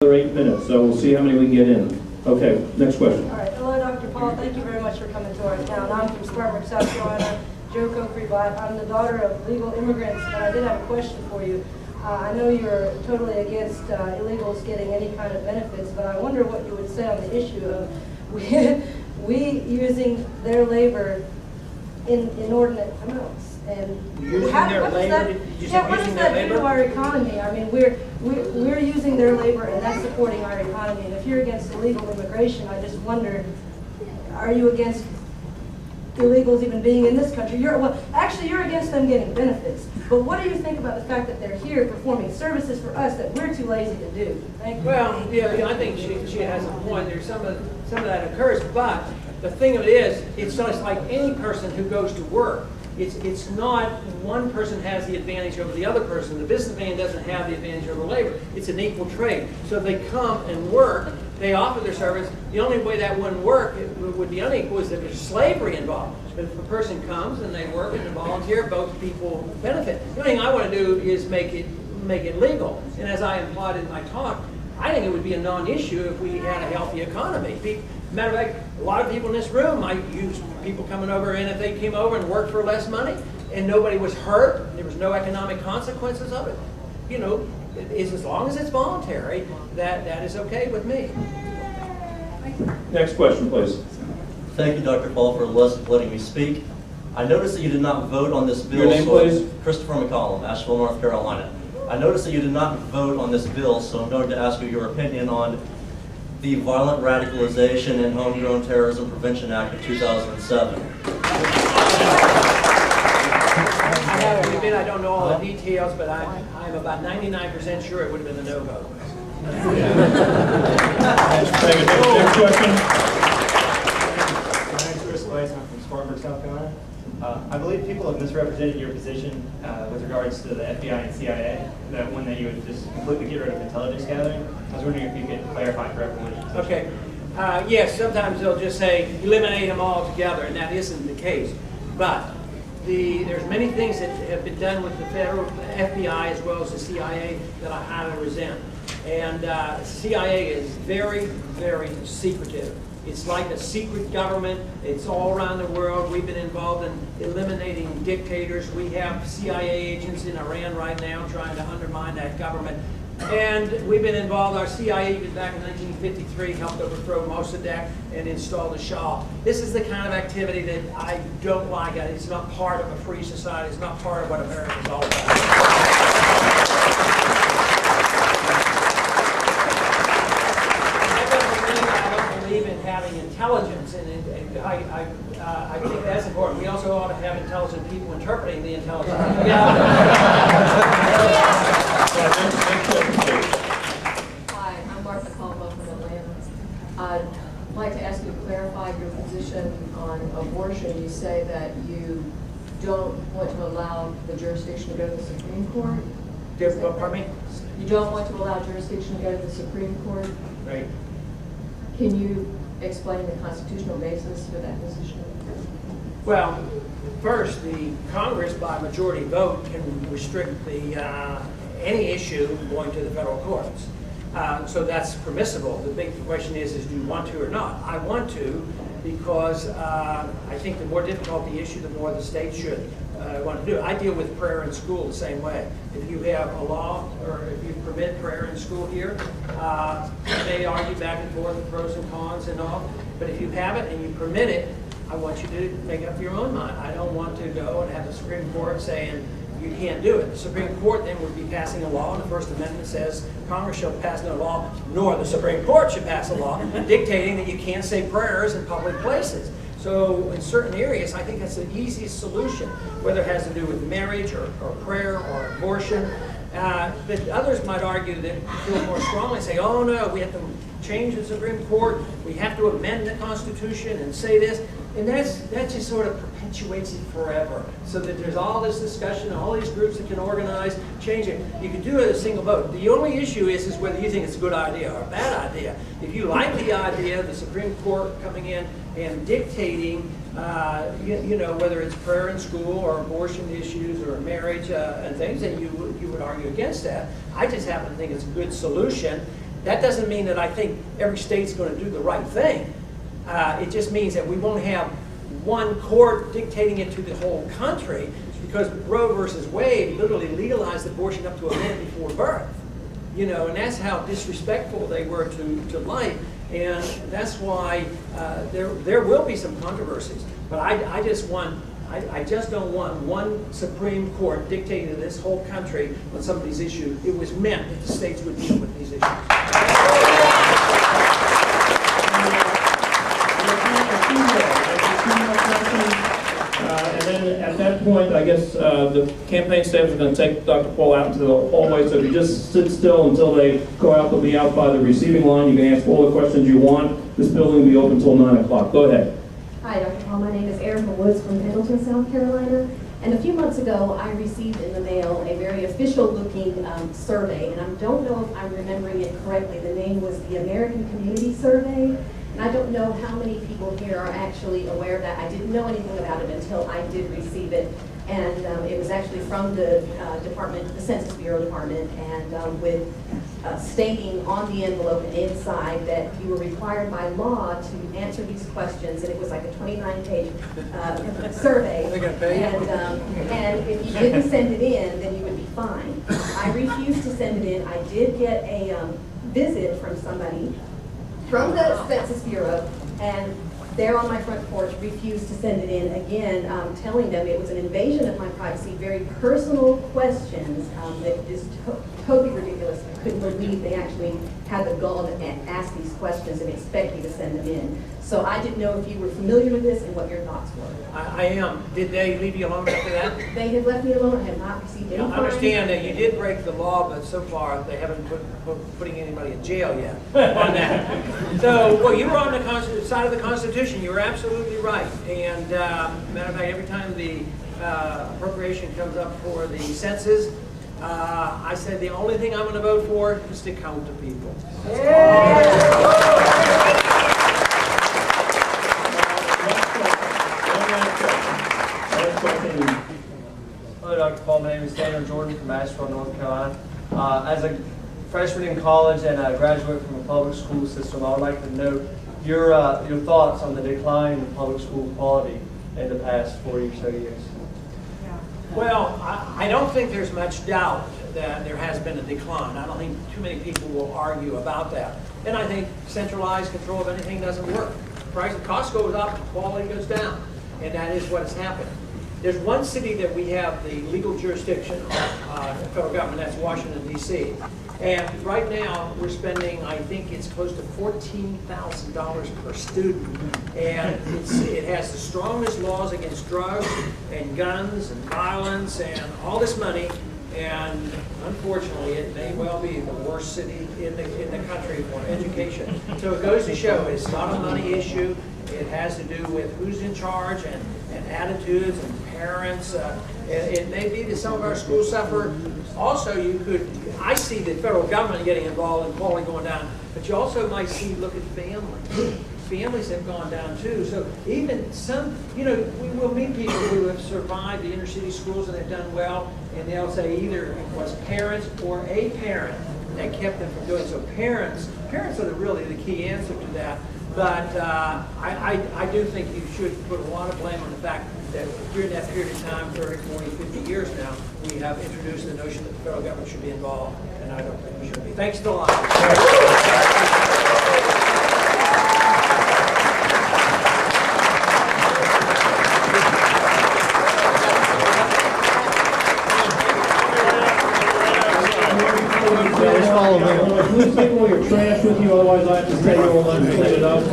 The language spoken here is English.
another 8 minutes, so we'll see how many we can get in. Okay, next question. All right. Hello, Dr. Paul. Thank you very much for coming to our town. I'm from Spartanburg, South Carolina. Joe Cokery-Bott. I'm the daughter of legal immigrants, but I did have a question for you. I know you're totally against illegals getting any kind of benefits, but I wonder what you would say on the issue of we using their labor in inordinate amounts. And using their labor? What does that do to our economy? I mean, we're using their labor, and that's supporting our economy. And if you're against illegal immigration, I just wonder, are you against illegals even being in this country? Actually, you're against them getting benefits. But what do you think about the fact that they're here performing services for us that we're too lazy to do? Thank you. Well, yeah, I think she has a point. There's some of that occurs, but the thing of it is, it's just like any person who goes to work. It's not one person has the advantage over the other person. The businessman doesn't have the advantage over labor. It's an equal trade. So if they come and work, they offer their service. The only way that wouldn't work, it would be unequal, is if there's slavery involved. But if a person comes and they work and volunteer, both people benefit. The only thing I want to do is make it legal. And as I implied in my talk, I think it would be a non-issue if we had a healthy economy. Matter of fact, a lot of people in this room might use people coming over, and if they came over and worked for less money and nobody was hurt, there was no economic consequences of it, you know, as long as it's voluntary, that is okay with me. Next question, please. Thank you, Dr. Paul, for letting me speak. I noticed that you did not vote on this bill. Your name, please? Christopher McCollum, Asheville, North Carolina. I noticed that you did not vote on this bill, so I'm going to ask you your opinion on the Violent Radicalization and Homegrown Terrorism Prevention Act of 2007. I have to admit I don't know all the details, but I'm about 99% sure it would have been a no vote. Next question. My name is Chris Weiss. I'm from Spartanburg, South Carolina. I believe people have misrepresented your position with regards to the FBI and CIA, that one that you would just completely get rid of intelligence gathering. I was wondering if you could clarify for everyone. Okay. Yes, sometimes they'll just say eliminate them all together, and that isn't the case. But there's many things that have been done with the federal FBI as well as the CIA that I highly resent. And CIA is very, very secretive. It's like a secret government. It's all around the world. We've been involved in eliminating dictators. We have CIA agents in Iran right now trying to undermine that government. And we've been involved, our CIA even back in 1953 helped overthrow Mossadegh and install the Shah. This is the kind of activity that I don't like. It's not part of a free society. It's not part of what America is all about. In having intelligence, and I think that's important. We also ought to have intelligent people interpreting the intelligence. Hi, I'm Martha Caldwell from Atlanta. I'd like to ask you to clarify your position on abortion. You say that you don't want to allow the jurisdiction to go to the Supreme Court. Pardon me? You don't want to allow jurisdiction to go to the Supreme Court? Right. Can you explain the constitutional basis for that position? Well, first, the Congress, by majority vote, can restrict any issue going to the federal courts. So that's permissible. The big question is do you want to or not? I want to because I think the more difficult the issue, the more the state should want to do it. I deal with prayer in school the same way. If you have a law or if you permit prayer in school here, you may argue back and forth the pros and cons and all, but if you have it and you permit it, I want you to make up your own mind. I don't want to go and have the Supreme Court saying you can't do it. The Supreme Court then would be passing a law, and the First Amendment says Congress shall pass no law, nor the Supreme Court should pass a law dictating that you can't say prayers in public places. So in certain areas, I think that's the easiest solution, whether it has to do with marriage or prayer or abortion. But others might argue that feel more strongly, say, oh no, we have to change the Supreme Court, we have to amend the Constitution and say this. And that just sort of perpetuates it forever. So that there's all this discussion, all these groups that can organize, change it. You can do it as a single vote. The only issue is whether you think it's a good idea or a bad idea. If you like the idea of the Supreme Court coming in and dictating, you know, whether it's prayer in school or abortion issues or marriage and things, then you would argue against that. I just happen to think it's a good solution. That doesn't mean that I think every state's going to do the right thing. It just means that we won't have one court dictating it to the whole country, because Roe versus Wade literally legalized abortion up to a minute before birth. You know, and that's how disrespectful they were to life, and that's why there will be some controversies. But I just don't want one Supreme Court dictating to this whole country on some of these issues. It was meant that the states would deal with these issues. And then at that point, I guess the campaign staff is going to take Dr. Paul out into the hallway. So if you just sit still until they go out, they'll be out by the receiving line. You can ask all the questions you want. This building will be open until 9 o'clock. Go ahead. Hi, Dr. Paul. My name is Erica Woods from Pendleton, South Carolina. And a few months ago, I received in the mail a very official-looking survey. And I don't know if I'm remembering it correctly. The name was the American Community Survey. And I don't know how many people here are actually aware of that. I didn't know anything about it until I did receive it. And it was actually from the department, the Census Bureau department, and with stating on the envelope and inside that you were required by law to answer these questions, and it was like a 29-page survey. They're gonna pay you? And if you didn't send it in, then you would be fined. I refused to send it in. I did get a visit from somebody from the Census Bureau, and there on my front porch refused to send it in again, telling them it was an invasion of my privacy, very personal questions that is totally ridiculous. I couldn't believe they actually had the gall to ask these questions and expect me to send them in. So I didn't know if you were familiar with this and what your thoughts were. I am. Did they leave you alone after that? They have left me alone. I have not received any I fines. understand that you did break the law, but so far they haven't putting anybody in jail yet on that. So, well, you were on the side of the Constitution. You were absolutely right. And matter of fact, every time the appropriation comes up for the census, I said the only thing I'm going to vote for is to count the people. Hello, Dr. Paul. My name is Daniel Jordan from Asheville, North Carolina. As a freshman in college and a graduate from a public school system, I would like to know your thoughts on the decline in public school quality in the past 40 or so years. Well, I don't think there's much doubt that there has been a decline. I don't think too many people will argue about that. And I think centralized control of anything doesn't work. Price of cost goes up, quality goes down. And that is what has happened. There's one city that we have the legal jurisdiction of, the federal government, that's Washington, D.C. And right now, we're spending, I think it's close to $14,000 per student. And it has the strongest laws against drugs and guns and violence and all this money. And unfortunately, it may well be the worst city in the country for education. So it goes to show it's not a money issue. It has to do with who's in charge and attitudes and parents. It may be that some of our schools suffer. Also, I see the federal government getting involved and quality going down, but you also might look at families. Families have gone down too. So even some, we will meet people who have survived the inner city schools and have done well, and they'll say either it was parents or a parent that kept them from doing so. Parents are really the key answer to that. But I do think you should put a lot of blame on the fact that during that period of time, 30, 40, 50 years now, we have introduced the notion that the federal government should be involved, and I don't think we should be. Thanks a lot. Please take all your trash with you, otherwise I have to stay here all night and clean it up.